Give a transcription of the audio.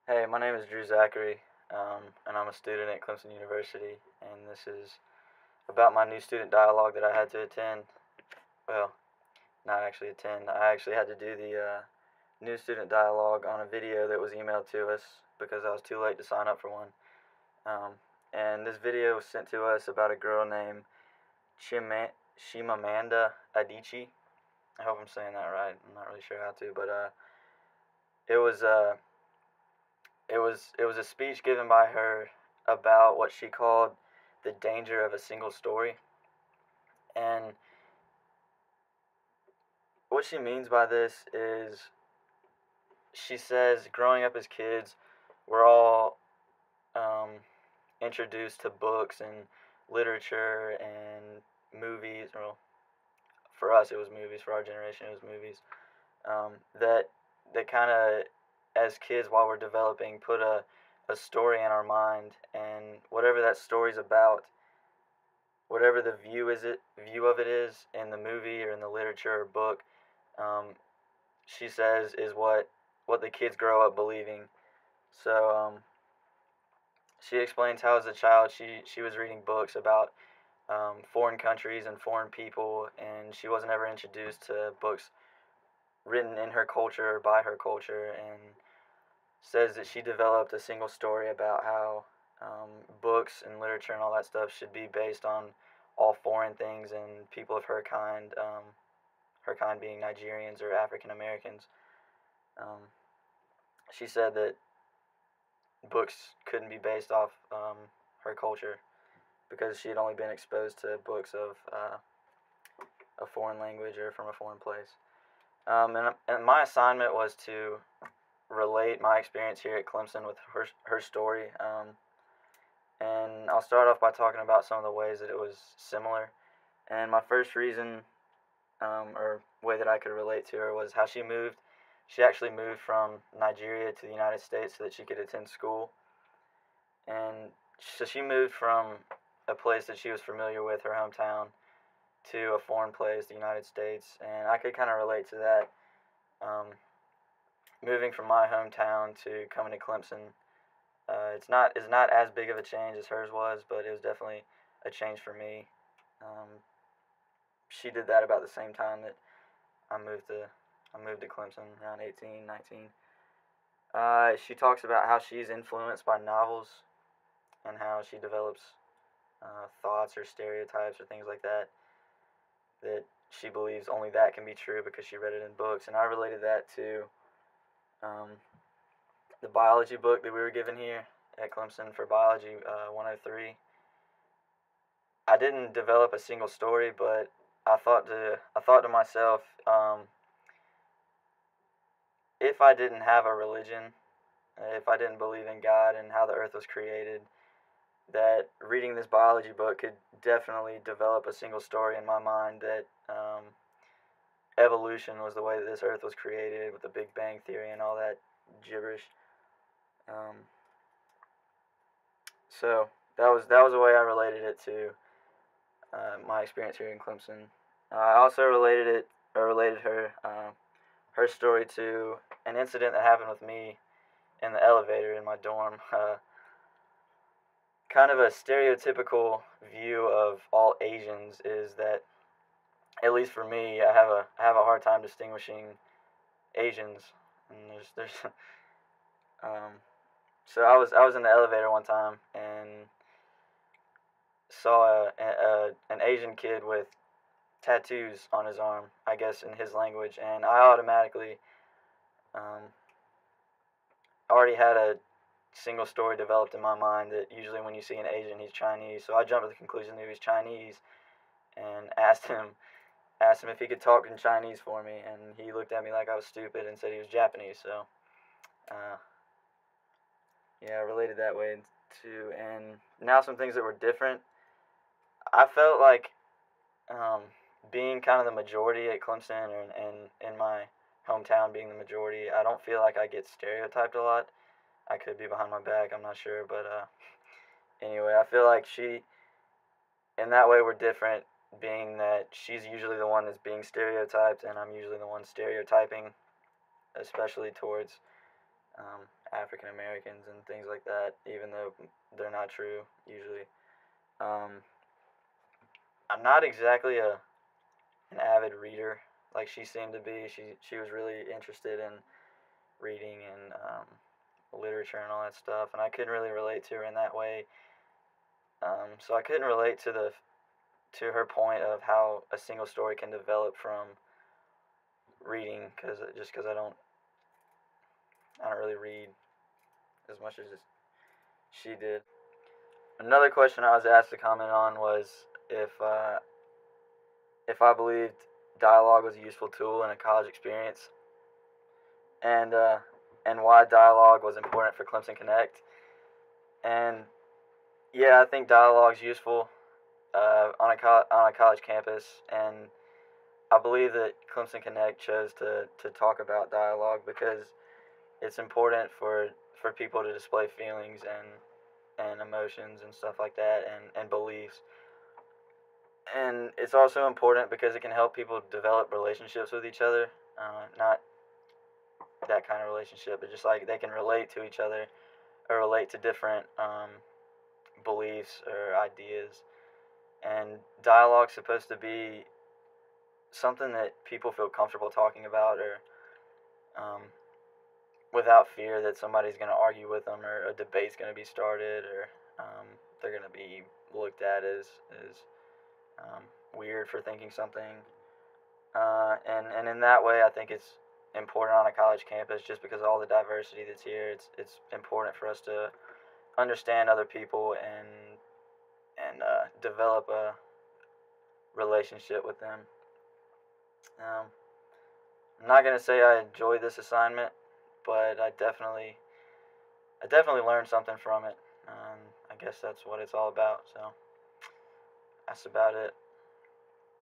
Hey, my name is Zachary, and I'm a student at Clemson University, and this is about my new student dialogue that I had to attend. Well, not actually attend. I actually had to do the new student dialogue on a video that was emailed to us because I was too late to sign up for one. Um, and this video was sent to us about a girl named Shimamanda Adichie. I hope I'm saying that right. I'm not really sure how to, but it was it was a speech given by her about what she called the danger of a single story. And what she means by this is she says growing up as kids, we're all um, introduced to books and literature and movies. Well, for us, it was movies. For our generation, it was movies. That kind of, as kids, while we're developing, put a story in our mind, and whatever that story's about, whatever the view of it is in the movie or in the literature or book, um, she says is what the kids grow up believing. So she explains how as a child she was reading books about foreign countries and foreign people, and she wasn't ever introduced to books written in her culture or by her culture, and says that she developed a single story about how books and literature and all that stuff should be based on all foreign things and people of her kind being Nigerians or African Americans. Um, she said that books couldn't be based off her culture because she had only been exposed to books of a foreign language or from a foreign place. And my assignment was to relate my experience here at Clemson with her story. And I'll start off by talking about some of the ways that it was similar. And my first reason or way that I could relate to her was how she moved. She actually moved from Nigeria to the United States so that she could attend school. And so she moved from a place that she was familiar with, her hometown, to a foreign place, the United States. And I could kind of relate to that. Um, Moving from my hometown to coming to Clemson, it's not as big of a change as hers was, but it was definitely a change for me. Um, she did that about the same time that I moved to I moved to Clemson around 18, 19. She talks about how she's influenced by novels and how she develops thoughts or stereotypes or things like that that she believes only that can be true because she read it in books. And I related that to um, the biology book that we were given here at Clemson for biology 103. I didn't develop a single story, but I thought to myself, if I didn't have a religion, if I didn't believe in God and how the earth was created, that reading this biology book could definitely develop a single story in my mind that evolution was the way that this earth was created with the Big Bang Theory and all that gibberish. Um, so that was the way I related it to my experience here in Clemson. I also related her story to an incident that happened with me in the elevator in my dorm. Kind of a stereotypical view of all Asians is that, at least for me, I have a hard time distinguishing Asians. And there's um, so I was in the elevator one time and saw an Asian kid with tattoos on his arm, I guess in his language, and I automatically um, already had a single story developed in my mind that usually when you see an Asian, he's Chinese. So I jumped to the conclusion that he was Chinese and asked him if he could talk in Chinese for me, and he looked at me like I was stupid and said he was Japanese. So uh, yeah, I related that way too. And now some things that were different. I felt like um, being kind of the majority at Clemson and in my hometown being the majority, I don't feel like I get stereotyped a lot. I could be behind my back, I'm not sure, but anyway, I feel like in that way, we're different, being that she's usually the one that's being stereotyped, and I'm usually the one stereotyping, especially towards African Americans and things like that, even though they're not true usually. Um, I'm not exactly an avid reader like she seemed to be. She was really interested in reading and literature and all that stuff, and I couldn't really relate to her in that way. So I couldn't relate to her point of how a single story can develop from reading, because I don't really read as much as she did. Another question I was asked to comment on was if I believed dialogue was a useful tool in a college experience, and uh, and why dialogue was important for Clemson Connect. And yeah, I think dialogue is useful on a college campus, and I believe that Clemson Connect chose to talk about dialogue because it's important for people to display feelings and emotions and stuff like that, and beliefs. And it's also important because it can help people develop relationships with each other. Not that kind of relationship, but just like they can relate to each other or relate to different beliefs or ideas. And dialogue's supposed to be something that people feel comfortable talking about, or um, without fear that somebody's going to argue with them, or a debate's going to be started, or they're going to be looked at as um, weird for thinking something. And in that way, I think it's important on a college campus just because of all the diversity that's here. It's important for us to understand other people and develop a relationship with them. Um, I'm not gonna say I enjoyed this assignment, but I definitely learned something from it. I guess that's what it's all about. So that's about it.